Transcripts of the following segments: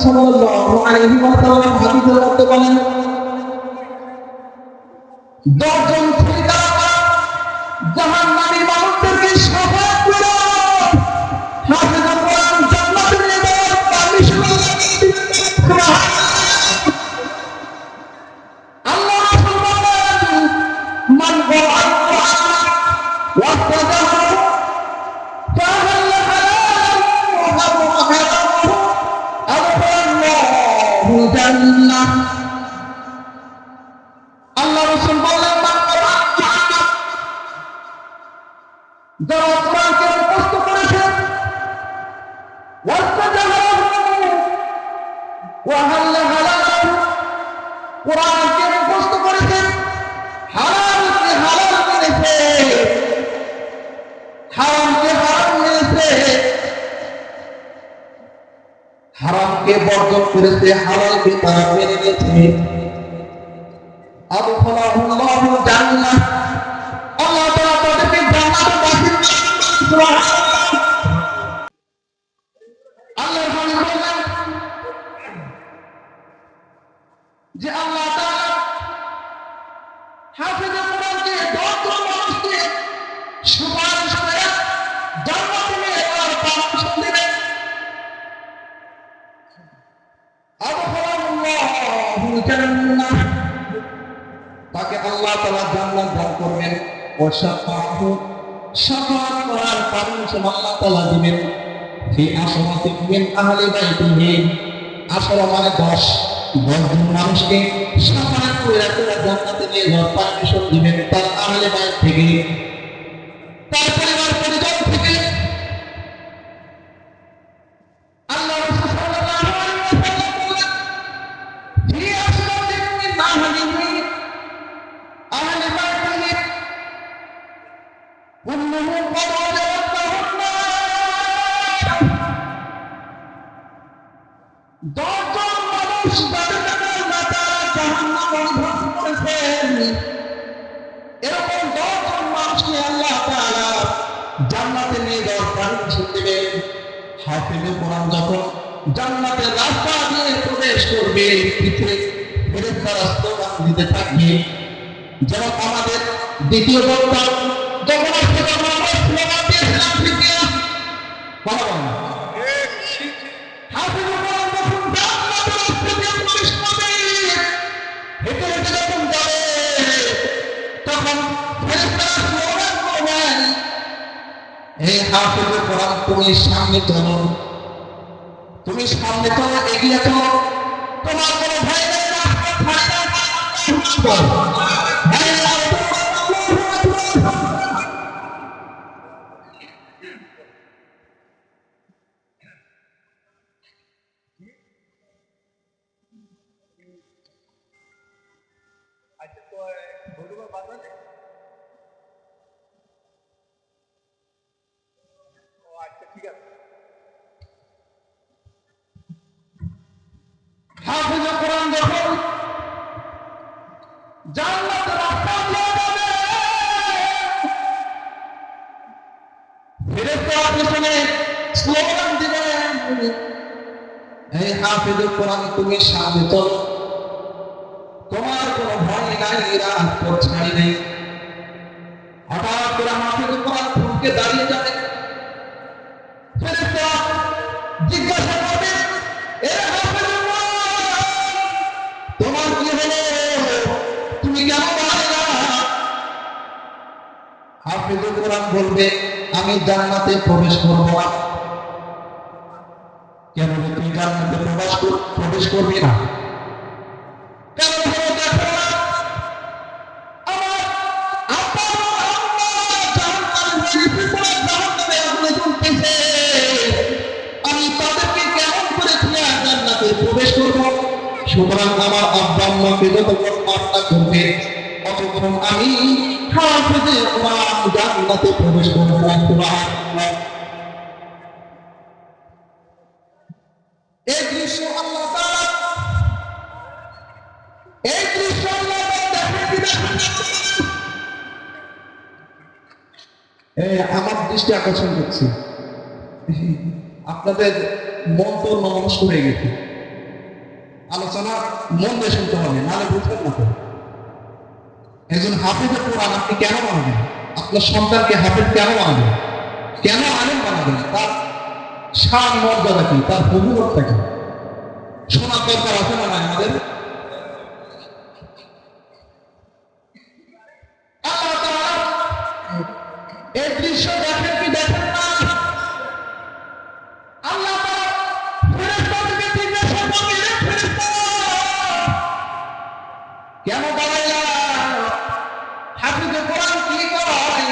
সাল্লাল্লাহু আলাইহি ওয়াসাল্লাম হাদিসের মধ্যে বলেন, 10 জন ঠিকাদার জাহান্নামী মানুষদেরকে শাফাআত করে হাফেজুল কোরআন জান্নাতে নিয়ে যাওয়ার পারমিশন সুবহানাল্লাহ। আল্লাহ রাসূল বলেন, মান কোরআন ওয়াসতাদাহু ফাহাল হালাল ওয়া হারাম আদখালাল্লাহু জান্নাহ। আল্লাহ রাসূল বলেন, মান কোরআন যারা কোরআনকে মুখস্থ করেছে কোরআনকে মুখস্থ করেছে, হালালকে হালাল মেনেছে, হারামকে হারাম মেনেছে, হারামকে বর্জন করেছে, হালালকে তারা মেনে নিয়েছে, আদখালাহুল্লাহু জান্নাহ, আল্লাহ তাআলা তাদেরকে জান্নাতে দাখিল করবেন। আল্লাহর হাবিব বলেন যে আল্লাহ তাআলা হাফেজে কোরআনকে 10 জন মানুষকে সুপারিশ করে জান্নাতে নিয়ে যাওয়ার পারমিশন দিবেন। আদখালাহুল্লাহু জান্নাহ, তাকে আল্লাহ তাআলা জান্নাত দান করবেন। ওয়া শাফাআহু, শাফাআত করার পারমিশন আল্লাহ তাআলা দিবেন। ফি আশরাতিন মিন আহলি বাইতিহি, আশরা মানে 10 জন মানুষকে শাফাআত করে তারা জান্নাতে নিয়ে যাওয়ার পারমিশন দিবেন তার আহলে বাইত থেকে, তার পরিবার পরিজন থেকে। আল্লাহ রাসূল সাল্লাল্লাহু আলাইহি ওয়াসাল্লাম বলেন, ফি আশরাতিন মিন আহলি বাইতিহি কুল্লুহুম ক্বাদ ওয়াজাবাহুন্নার। 10 জন মানুষ যাদেরকে আল্লাহ তাআলা জাহান্নাম নির্ধারণ করেছেন, এরকম 10 জন মানুষকে আল্লাহ তাআলা জান্নাতে নিয়ে যাওয়ার পারমিশন দিবেন। হাফেজে কোরআন যখন জান্নাতের রাস্তা দিয়ে প্রবেশ করবে, পিছনে ফেরেশতারা স্লোগান দিতে থাকবে। যেমন আমাদের দ্বিতীয় বক্তা যখন আসছে তখন আমরা স্লোগান দিয়েছিলাম, ঠিক কিনা? কথা বলেন না। হাফেজে কোরআন যখন জান্নাতের রাস্তা দিয়ে প্রবেশ করবে, হেঁটে হেঁটে যখন যাবে, তখন ফেরেশতারা স্লোগান করবেন, হে হাফেজে কোরআন, তুমি সামনে চলো, তুমি সামনে চলো, এগিয়ে চলো, তোমার কোনো ভয় নেই, ভয় নেই। হাফেজে কোরআন যখন জান্নাতের রাস্তা দিয়ে যাবে, ফেরেশতারা পেছনে স্লোগান দিবেন, হে হাফেজে কোরআন, তুমি সামনে চলো, তোমার কোনো ভয় নাই, রাত পৌঁছাই নেই। হঠাৎ করে হাফেজে কোরআন থমকে দাঁড়িয়ে যাবে, ফেরেশতারা জিজ্ঞাসা করবে, এ হাফেজে তোমার কি হলো, তুমি কেন দাঁড়ালে? হাফেজে কোরআন বলবে, আমি জান্নাতে প্রবেশ করব না। কেন তুই জান্নাতে প্রবেশ করবি না? কেন হলো দেখো না, আমার আব্বা আম্মা জাহান্নামে আগুনে জ্বলতেছে, আমি তাদেরকে কেমন করে জান্নাতে প্রবেশ করব? সুতরাং আমার আব্বা আম্মাকে যতক্ষণ মাফ না করবে ততক্ষণ আমি হাফেজে কোরআন জান্নাতে প্রবেশ করব না। সুবহানাল্লাহ। এই দৃশ্য আল্লাহ তাআলা দেখেন। আমার দৃষ্টি আকর্ষণ করছি, আপনাদের মন তো নমস্ক হয়ে গেছে। আলোচনা মন দিয়ে শুনতে হবে, নাহলে বুঝবেন না। একজন হাফেজের কোরআন আপনি কেন বানাবেন? আপনার সন্তানকে হাফেজ কেন বানাবেন? কেন আলেম বানাবেন? তার শান মর্যাদা কি, তার প্রভুত্বটা কি শোনার দরকার আছে না নাই আমাদের? এই দৃশ্য দেখেন কি দেখেন না? আল্লাহ ফেরেশতাদেরকে জিজ্ঞাসা করলেন, ফেরেশতারা কেন দাঁড়াইলা? হাফেজে কোরআন কি করে?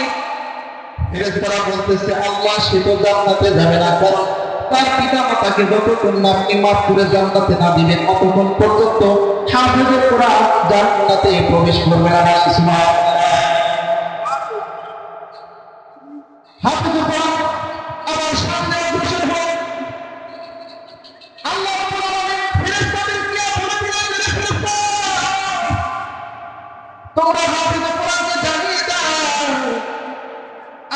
ফেরেশতারা বলতেছে, আল্লাহ সে তো জান্নাতে যাবে না, কারণ তার পিতা মাতাকে যতক্ষণ আপনি মাফ করে জান্নাতে না দিবেন ততক্ষণ পর্যন্ত হাফেজে কোরআন জান্নাতে প্রবেশ করবে না। সুবহানাল্লাহ। হাফেজে কোরআন আমার সামনে অগ্রসর হয়, আল্লাহ রাব্বুল আলামিন ফেরেশতাদেরকে বলে দিলেন, ফেরেশতা তোমরা হাফেজে কোরআনকে জানিয়ে দাও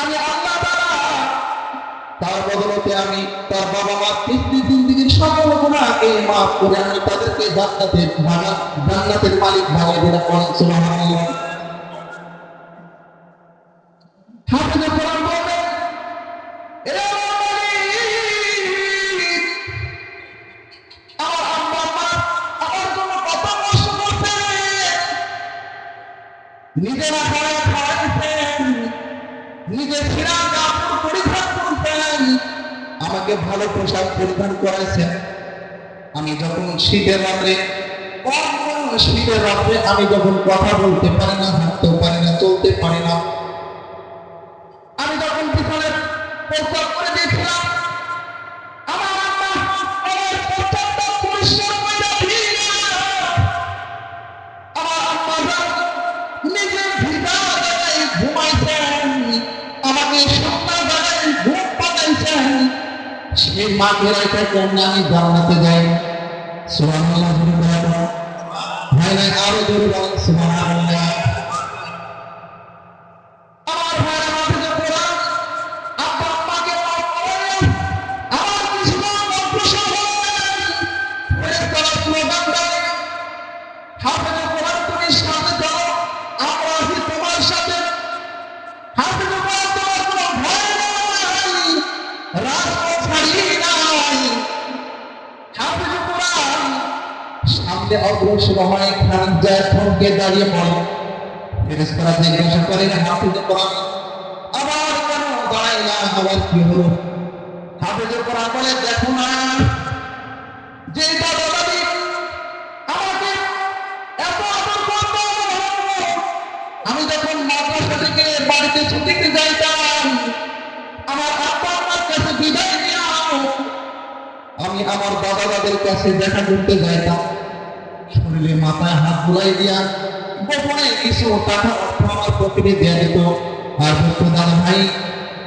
আমি আল্লাহ তাআলা তার বদলতে আমি তার বাবা মা জিন্দেগীর সকল গুনাহকে মাফ করে আমি তাদেরকে জান্নাতের মালিক বানিয়ে দিলাম। সুবহানাল্লাহ। হাফেজে কোরআন বলেন, এরা আমার আম্মা মা আমার জন্য কত কষ্ট করতে, নিজেরা খাওয়াইতেন, নিজের ফিরান কাপড় পরিধান করতেন, আমাকে ভালো পোশাক পরিধান করাইছেন। আমি যখন শীতের রাত্রে আমি যখন কথা বলতে পারি না, হাঁটতেও পারি না, চলতে পারি না, আমি যখন পিছনে প্রস্তাব করে দিয়েছিলাম, আমার আম্মা আমার প্রস্তাবটা পরিষ্কার করে দিয়েছিল। আমার আম্মা নিজে ভিজা জায়গায় ঘুমাইছেন, আমাকে শুকনা জায়গায় ঘুম পাঠাইছেন। সেই মাকে রেখে কেন আমি জান্নাতে যাই? সুবহানাল্লাহ। ভাই ভাই আরো জোরে বলেন সুবহানাল্লাহ। আমার ভাই হাফেজে কোরআন আব্বা আম্মাকে মাফ করেন, আমার পিছনে অগ্রসর হন। ফেরেশতারা স্লোগান দেয়, হাফেজে কোরআন তুমি সাথে যাও, আমরা আছি তোমার সাথে। হাফেজে কোরআন তোমার কোনো ভয় নাই, রাজপথ ছাড়িয়ে নাই। হাফেজে কোরআন সামনে অগ্রসর হয়, খান যায়, থমকে দাঁড়িয়ে পড়ে। ফেরেশতারা জিজ্ঞাসা করেন, হাফেজে কোরআন আবার কেন দাঁড়াইলা, আবার কি হলো? হাফেজে কোরআন বলে, দেখো না যে দাদা দাদি আমাকে এত আদর করত, আমি যখন মাদ্রাসা থেকে বাড়িতে ছুটিতে যাইতাম, আমার আব্বা আমার কাছে বিদায় নিয়াও আমি আমার দাদা দাদের কাছে দেখা করতে যাইতাম। শরীরে মাথায় হাত বুলাই দিয়া গোপনে কিছু টাকা অর্থ আমার পকেটে দেওয়া যেত। আর বলতো, দাদা ভাই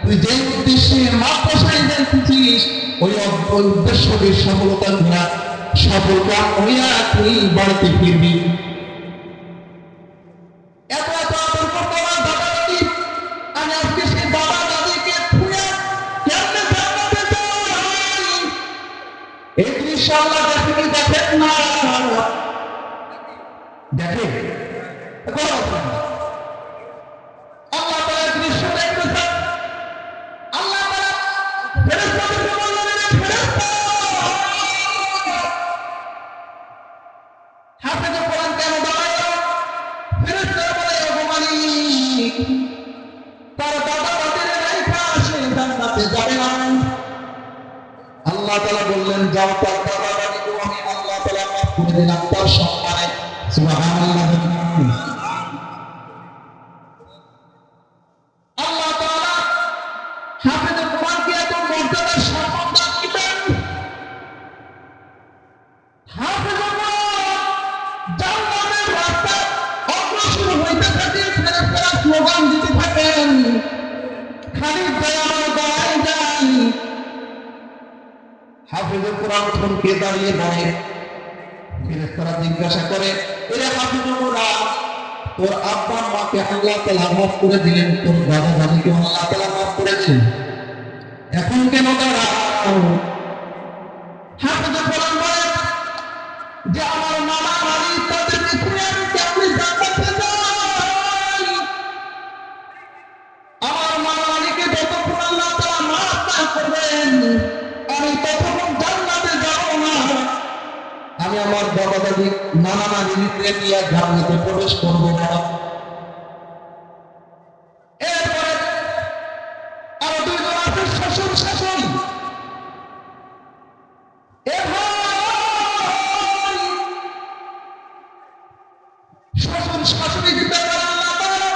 তুই যে উদ্দেশ্যে মাদ্রাসায় যাইতেছিস ওই উদ্দেশ্যটির সফলতা ঘোরা সফলতা হইয়া তুই বাড়িতে ফিরবি। এত এত আদর করতো আমার দাদা দাদি, আমি আজকে সেই দাদা দাদিকে ছুঁয়া কেমনে জান্নাতে যাই? এই দৃশ্য আল্লাহ দেখেনি, দেখেন না? দেখে আল্লাহ তাআলা দৃশ্য দেখতেছেন। আল্লাহ তাআলা ফেরেশতাদেরকে বললেন, ফেরেশতা হাফেজে কোরআন কেন দাঁড়াইলো? ফেরেশতারা বলে, ও মালিক তার দাদা দাদির রাইখা সে জান্নাতে যাবে না। আল্লাহ তাআলা বললেন, যাও তার দাদা দাদিকে আমি আল্লাহ তাআলা মাফ করে দিলাম তার সম্মানে। সুবহানাল্লাহ। আল্লাহ তাআলা হাফেজে কোরআনকে এত মর্যাদার সম্মান দান দিলেন। হাফেজে কোরআন জান্নাতের রাস্তায় অগ্রসর হইতে থাকে, ফেরেশতারা স্লোগান দিতে থাকেন, খালিদ ভাই আমার দাঁড়ায় যাই। হাফেজে কোরআন থমকে দাঁড়িয়ে পড়ে। ফেরেশতারা জিজ্ঞাসা করে, এরে হাফেজে কোরআন তোর আব্বা মাকে আল্লাহ তাআলা মাফ করে দিলেন, তোর দাদা দাদিকে আল্লাহ তাআলা মাফ করেছেন, এখন কেন দাঁড়াও? হাফেজে কোরআন বলে, যে আমার নানা নানি তাদেরকে ছুঁয়ে আমি কেমনি জান্নাতে যাই। আমার নানা নানিকে যতক্ষণ আল্লাহ তাআলা মাফ না করবেন আমি ততক্ষণ জান্নাতে যাব না। আমি আমার বাবা দাদি নানা নানিকে নিয়ে জান্নাতে প্রবেশ করব না। এরপরে আরো দুইজন আছে শ্বশুর শাশুড়ি। এ ভাই শ্বশুর শাশুড়ি দিতে আল্লাহ তাআলা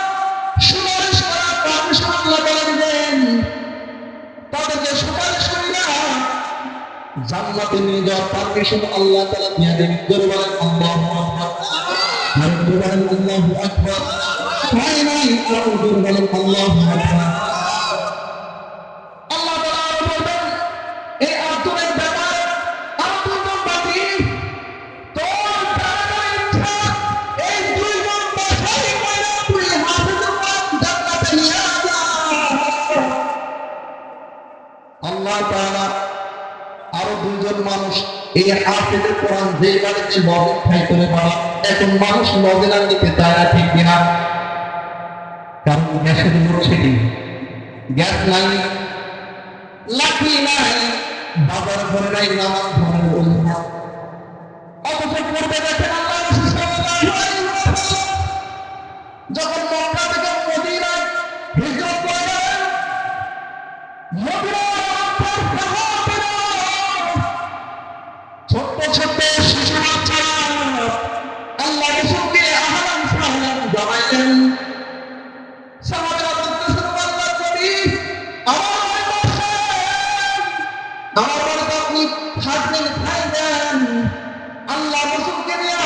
সুপারিশ করার পারমিশন আল্লাহ তাআলা দিবেন। তাদেরকে সুপারিশ করি না জান্নাতে নিয়ে যাওয়ার পারমিশন আল্লাহ তাআলা দিয়ে দেন। বলেন আল্লাহু আকবার। আর বলেন আল্লাহু আকবার। নাই নাই আর বলেন আল্লাহু আকবার। আল্লাহ তাআলা বলেন এই আব্দুলের ব্যাপারে আব্দুল বাকি তোর কারণে ইচ্ছা এই দুইজন বাছাই করে তুই হাফেজুল কোরআন জান্নাতে নিয়ে যা। আল্লাহ তাআলা আরো দুইজন মানুষ এই হাফেজুল কোরআন যে বাড়িতে মদের খাই করে বাড়া এখন মানুষ মদের নিতে চায় না, ঠিক কিনা? কারণ গ্যাসের লোডশেডিং, গ্যাস নাই, লাঠি নাই, বাজার ঘরে নাই, নানান ধরনের অজুহাত। অথচ পূর্বে দেখেন আল্লাহ রাসূল সাল্লাল্লাহু আলাইহি ওয়াসাল্লাম যখন মক্কা থেকে মদিনায় হিজরত করলেন, মদিনার মধ্যে সাহাবারা ছোট্ট ছোট্ট শিশু বাচ্চারা আল্লাহ রাসূলকে আহলান সাহলান জানাইলেন। সাহাবারা বলতেছেন আল্লাহর নবী আমার বাড়িতে আপনি থাকবেন, খাইবেন। আল্লাহ রাসূলকে নিয়ে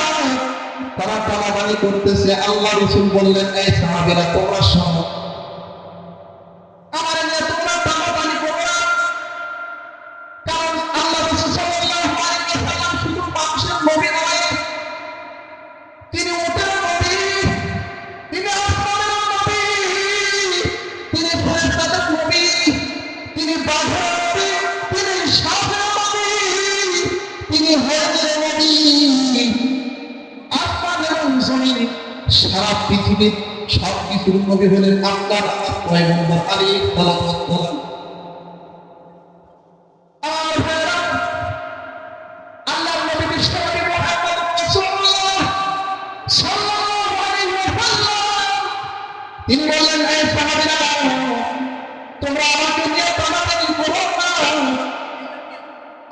তারা টানাটানি করতেছে। আল্লাহ রাসূল বললেন এই সাহাবীরা তোমরা শোনো, আমার নিয়ে তোমরা টানাটানি করো না। কারণ আল্লাহ রাসূল সাল্লাল্লাহু আলাইহি ওয়াসাল্লাম শুধু মানুষের নবী নয়, তিনি উটের নবী, তিনি আসমানের নবী, তিনি ফেরেশতাদের নবী, তিনি বাঘের নবী, তিনি সাপের নবী, তিনি হজের নবী। আসমান এবং জমিন সারা পৃথিবীর সব কিছুর নবী হলেন আল্লাহর পয়গম্বর আলাইহিস সালাতু ওয়াস সালাম। আমার ভাইরা, আল্লাহর নবী বিশ্বনবী মুহাম্মদ রাসূলুল্লাহ সাল্লাল্লাহু আলাইহি ওয়াসাল্লাম তিনি বললেন এই সাহাবীরা তোমরা আমাকে নিয়ে টানাটানি করো না।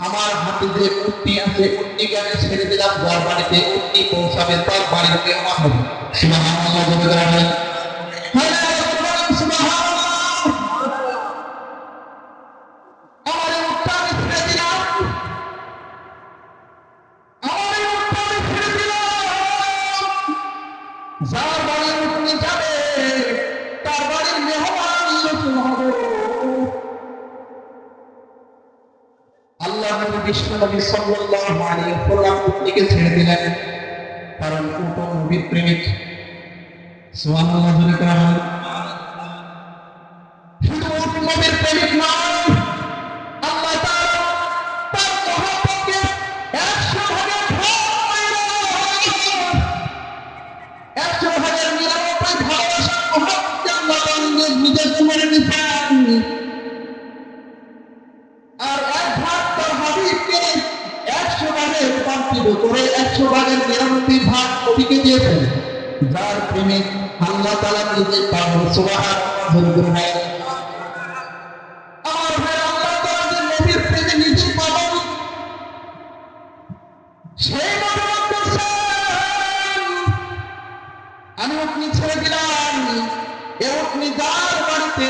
আমার হাতে যে উটনি আছে উটনিকে আমি ছেড়ে দিলাম, যার বাড়িতে উটনি পৌঁছাবে তার বাড়ির মেহমান হবে। সুবহানাল্লাহ বলে বলেন সুবহানাল্লাহ। আমার এই উটটা আমি ছেড়ে দিলাম, আমার এই উটটা আমি ছেড়ে দিলাম, যার বাড়ির উটনি যাবে তার বাড়ির মেহমান রাসূল হবে। আল্লাহ নবী বিশ্বনবী সাল্লাল্লাহু আলাইহি ওয়াসাল্লাম উটনিকে ছেড়ে দিলেন, কারণ উট নবীর প্রেমিক। সুবহানাল্লাহ বলে কারণ শুধু উট নবীর প্রেমিক নয়, আল্লাহ তাআলা তার মহব্বতকে 100 ভাগে ভাগ করে 100 ভাগের 99 ভালোবাসা মহব্বতকে আল্লাহ নিজের জীবনে নিয়েছেন। আর এক ভাগ তার হাবিবকে 100 ভাগে রূপান্তরিত করে 100 ভাগের 99 ভাগ নবীকে দিয়েছেন, যার প্রেমে আল্লাহ তাআলা নিজে পাগল। সুবহানাল্লাহ। আমার ভাই আল্লাহ তাআলা যে নবীর প্রেমে নিজে পাগল, সেই নবী বলতেছেন আমি উটনি ছেড়ে দিলাম, এ উটনি যার বাড়িতে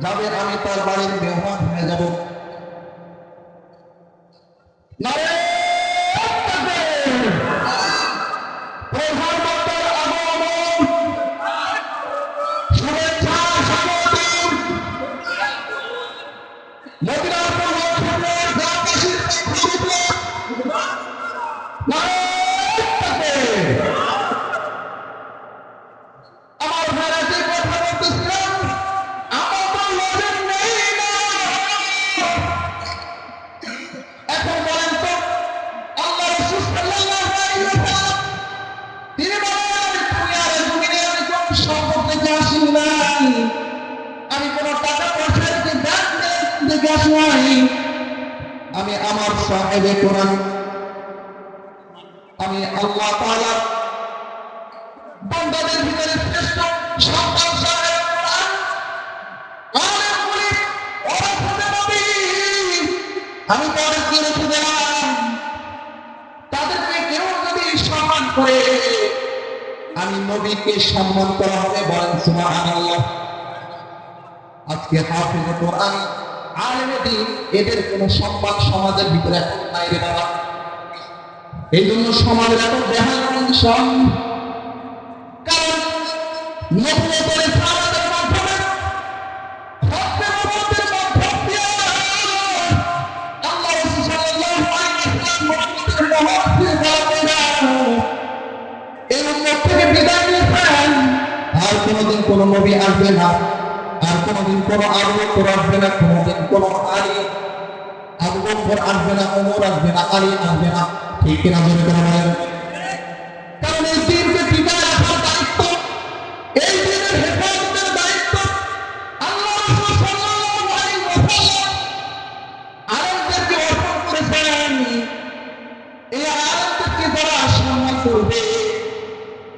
যাবে আমি তার বাড়ির মেহমান হয়ে যাব। প্রধানমন্ত্রীর আগমন, শুভেচ্ছা স্বাগতম, মদিনার পূর্বপুরুষের গ্রামবাসীর পক্ষ থেকে আমার ভাইরা যে কথা বলতেছিলাম আমার তো লজেন নেই না। এখন বলেন তো আমি আমার সাহেবে কোরআন, আমি আল্লাহ তাআলা বান্দাদের ভিতরে শ্রেষ্ঠ সন্তান সাহেব কোরআন আলেম বলি ওরাফতে নবী আমি তাদেরকে রেখে দিলাম। তাদেরকে কেউ যদি সম্মান করে আমি নবীকে সম্মান করা হবে, বলেন সুবহানাল্লাহ। আজকে হাফেজ কোরআন আলেমে দ্বীন এদের কোনো সম্মান সমাজের ভিতরে এখন নাই রে বাবা। এই জন্য সমাজের এখন বেহাল কন্ডিশন, কারণ নবুয়তের রিসালাতের মাধ্যমে হককে নবুয়তের মাধ্যম দিয়ে আল্লাহ রাসূল সাল্লাল্লাহু আলাইহি ওয়াসাল্লাম মুহাম্মদের এই উম্মত থেকে বিদায় নিয়েছেন। আর কোনদিন কোন নবী আসবে না, আর কোনদিন কোন আবু বকর আসবে না, কোনদিন কোন আলী আবু বকর আসবে না, ওমর আসবে না, আলী আসবে না। ঠিক কিনা জোরে করে বলেন? কারণ এই দিনকে টিকায় রাখার দায়িত্ব, এই দিনের হেফাজতের দায়িত্ব আল্লাহ রাসূল সাল্লাল্লাহু আলাইহি ওয়াসাল্লাম আলেমদেরকে অর্পণ করেছেন। এই আলেমদেরকে যারা সম্মান করবে,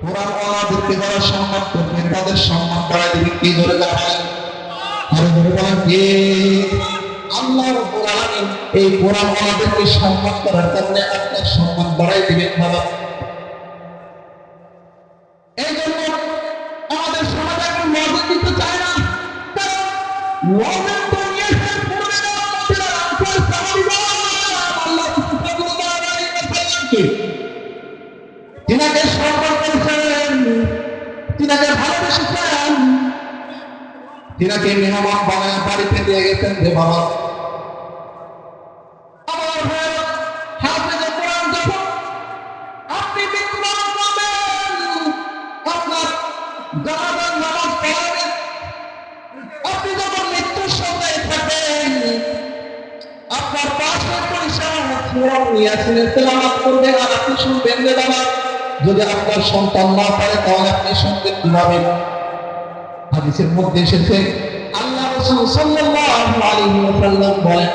কোরআন ওয়ালাদেরকে যারা সম্মান করবে, তাদের সম্মান করাই দিবে কি জোরে বলেন? আরে জোরে বলেন কে? আল্লাহ রাব্বুল আলামিন এই কোরআন ওয়ালাদেরকে সম্মান করার কারণে আপনার সম্মান বাড়াই দিবেন বাবা। এই জন্য আমাদের সমাজ এখন মসজিদ দিতে চায় না, কারণ মসজিদ তো নিয়েছে পূর্বে আমাদের আনসার সাহাবীরা আল্লাহ সাল্লাল্লাহু আলাইহি ওয়াসাল্লামকে, তিনাকে সম্মান করেছেন, তিনাকে ভালোবেসেছেন, তিনাকে মেহমান বানায় বাড়িতে দিয়ে গেছেন যে বাবা আমার ভাই হাফেজে কোরআন যখন আপনি মৃত্যুবরণ করবেন, আপনার জানাজার নামাজ পড়াবেন, আপনি যখন মৃত্যুর সঙ্গে থাকবেন আপনার পাশের পরিসর সূরা ইয়াসিনের তেলাওয়াত করবে আর আপনি শুনবেন যে বাবা যদি আপনার সন্তান না পারে তাহলে আপনি শুনবেন কিভাবে? হাদিসের মধ্যে এসেছে আল্লাহ রাসূল সাল্লাল্লাহু আলাইহি ওয়াসাল্লাম বলেন,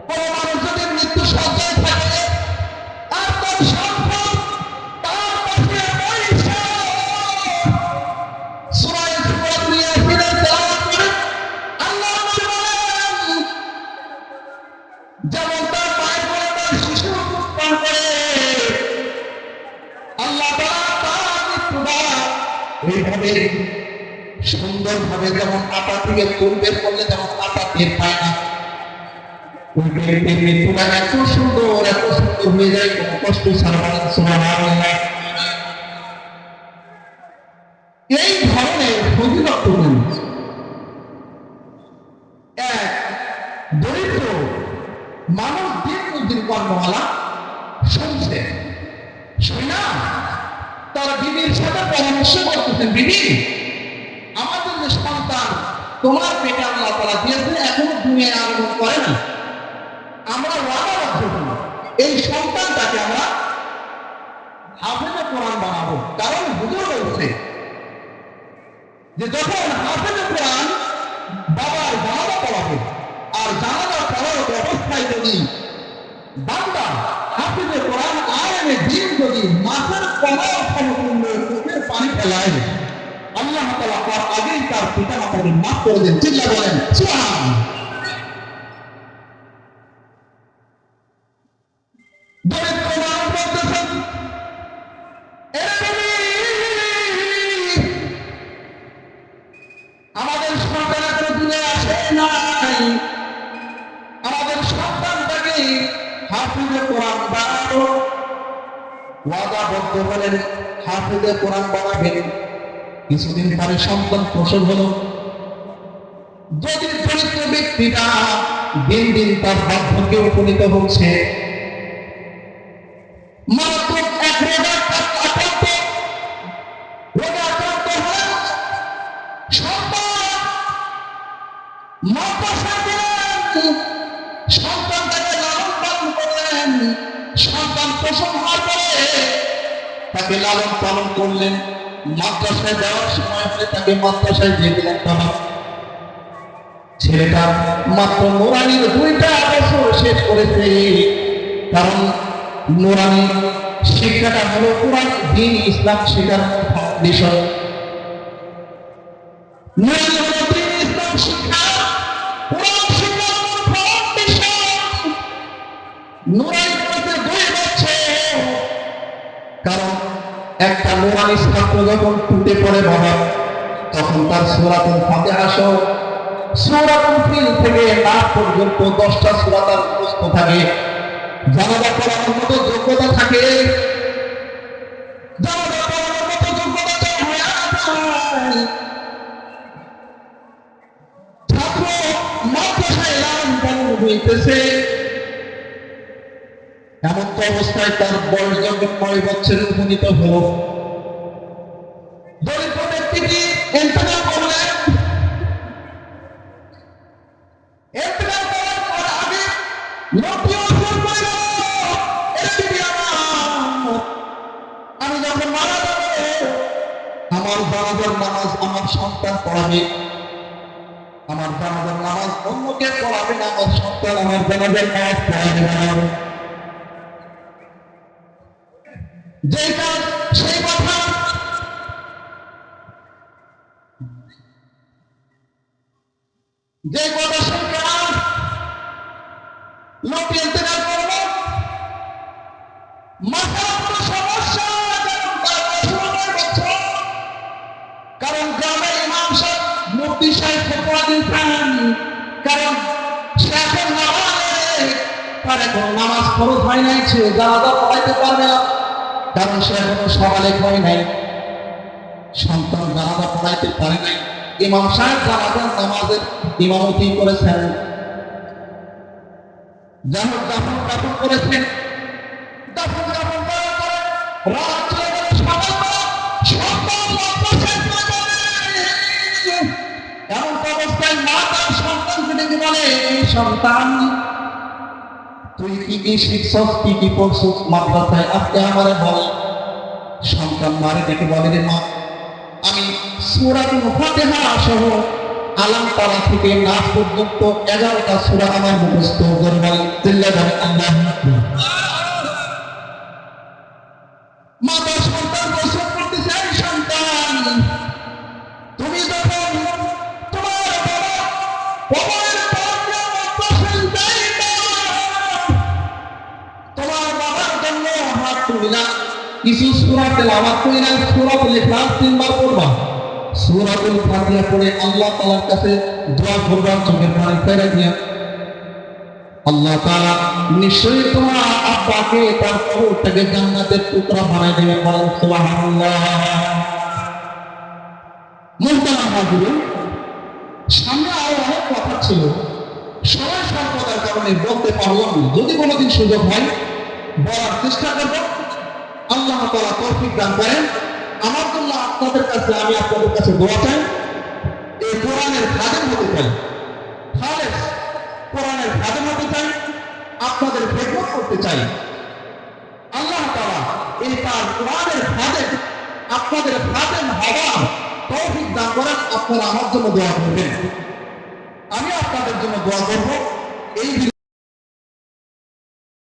কোন মানুষ যদি মৃত্যু শয্যায় থাকে আর তার সন্তান তার পাশে বসে সূরা ইয়াসিনের তেলাওয়াত করে, আল্লাহ বলেন যেমন তার মায়ের কোলে তার শিশু পান করে আল্লাহ তাআলা তার মৃত্যুটা ওইভাবে সুন্দরভাবে যেমন আটা থেকে তুল বের করলে যেমন আটা টের পায় না, ওই ব্যক্তির মৃত্যুটা এত সুন্দর হয়ে যায়, কোনো কষ্ট ছাড়া। সুবহানাল্লাহ। এই ধরনের ফজিলত এক দরিদ্র মানুষ দিন মজুরি কর্মওয়ালা শুনছে, শুনি না তার বিবির সাথে পরামর্শ করতেছেন, বিবি আমাদের যে সন্তান তোমার পেটে আল্লাহ তাআলা দিয়েছে এখনো দুনিয়ায় আগমন করে না, আমরা ওয়াদাবদ্ধ হই এই সন্তানটাকে আমরা হাফেজে কোরআন বানাবো। কারণ হুজুর বলছে যে যখন হাফেজে কোরআন বাবার জানাজা পড়াবে আর জানাজা পড়ার অবস্থায় যদি বান্দা হাফেজে কোরআন আলেমে দ্বীন যদি মাথার কলার সমতুল্য চোখের পানি ফেলায় আল্লাহ তাআলা তার আগেই তার পিতা মাতাকে মাফ করে দেন। চিল্লা বলেন সুবহানাল্লাহ। দরিদ্র মানুষ বলতেছেন আমাদের সন্তান এখনো দুনিয়ায় আসে নাই, আমাদের সন্তানটাকে হাফেজে কোরআন বানাবো, ওয়াদাবদ্ধ হলেন হাফেজে কোরআন বানাবেন। কিছুদিন পরে সন্তান প্রসব হলো, যদি দরিদ্র ব্যক্তিটা দিন দিন তার বার্ধক্যে উপনীত হচ্ছে, মারাত্মক এক রোগে আক্রান্ত হলেন, সন্তান মাদ্রাসায় দিলেন, সন্তানটাকে লালন পালন করলেন, সন্তান প্রসব হওয়ার পরে তাকে লালন পালন করলেন, মাদ্রাসায় যাওয়ার সময় হলে তাকে মাদ্রাসায় দিয়ে দিলেন। বাবা ছেলেটা মাত্র মোরানির 2টা বছর, সে করেছে, কারণ নুরানি শিক্ষাটা হলো কোরআন দ্বীন ইসলাম শেখার ফাউন্ডেশন। নুরানি হলো দ্বীন ইসলাম শিক্ষা, কোরআন শিক্ষার ফাউন্ডেশন। নুরানি হতে 2 বছর, কারণ একটা নুরানি ছাত্র যখন টুটে পড়ে বাবা, তখন তার সূরাতুল ফাতিহা সহ সূরাতুল ফিল থেকে নাস পর্যন্ত 10টা সূরা তার মুখস্থ থাকে। জানাজা পড়ানোর মতো যোগ্যতা থাকে, জানাজা পড়ানোর মতো যোগ্যতা তার হয়ে যায়। ছাত্র মাদ্রাসায় লালন পালন হইতেছে, এমন তো অবস্থায় তার বয়স যখন 9 বছরে উপনীত হলো, দরিদ্র ব্যক্তিটি ইন্তেকাল করলেন। ইন্তেকাল করার পর আগে লোকটি অর্জন করে গেল, আমি যখন মারা যাব আমার জানাজার নামাজ আমার সন্তান পড়াবে, আমার জানাজার নামাজ অন্যকে পড়াবে না, আমার সন্তান আমার জানাজার নামাজ পড়াবে না। যে কাজ সেই কথা, যে কথা সেই কাজ। লোকটি ইন্তেকাল করলো, মাথার কোনো সমস্যা, কারণ গ্রামের ইমাম সাহেব মুফতি সাহেব ফতোয়া দিতেন, কারণ সে এখন নামাজ, তার এখন নামাজ ফরজ হয় নাই, সে জানাজা পড়াইতে পারবে না, কারণ সে এখনো সকালে হয় নাই, সন্তান জানাজা পড়াইতে পারে নাই। ইমাম সাহেব জানাজার নামাজের ইমামতি করেছেন, দাফন করেছেন। দাফন করার পরে রাত চলে গেল, সকালবেলা সন্তান মাদ্রাসায় চলে গেল। এমন অবস্থায় মা তার সন্তানকে ডেকে বলে, এই সন্তান তুই কি কি শিখছস, কি কি পড়ছস মাদ্রাসায়, আজকে আমারে বল। সন্তান মারে ডেকে বলে, রে মা, আমি সূরাতুল ফাতিহা সহ আলাম তারা থেকে নাস পর্যন্ত 11টা সূরা আমার মুখস্থ। মা তার সন্তান প্রশ্ন করতেছে, এই সন্তান তুমি যখন তোমার বাবার তোমার বাবার জন্য হাত তুলিলা, কিছু সূরা তেলাওয়াত কইরা সূরাতুল ইখলাস 3 বার পড়বা, সূরাতুল ফাতিহা পড়ে আল্লাহ তাআলার কাছে দোয়া করবা, চোখের পানি ফেলে দিয়া। আল্লাহ তাআলা নিশ্চয়ই তোমার আব্বাকে তার কবর থেকে জান্নাতের টুকরা বানাই দেবে, বলেন সুবহানাল্লাহ। মুহতারাম হাজিরিন, সামনে আরো অনেক কথা ছিল, সময় স্বল্পতার কারণে বলতে পারলাম না। যদি কোনোদিন সুযোগ হয় বলার চেষ্টা করব, আল্লাহ তাআলা তৌফিক দান করেন। আমার জন্য আপনাদের কাছে, আমি আপনাদের কাছে দোয়া চাই, এই কোরআনের খাদেম হতে চাই, খালেস কোরআনের খাদেম হতে চাই, আপনাদের খেদমত করতে চাই। আল্লাহ তাআলা এই তার কোরআনের খাদেম, আপনাদের খাদেম হওয়ার তৌফিক দান করেন। আপনারা আমার জন্য দোয়া করবেন, আমি আপনাদের জন্য দোয়া করব। এই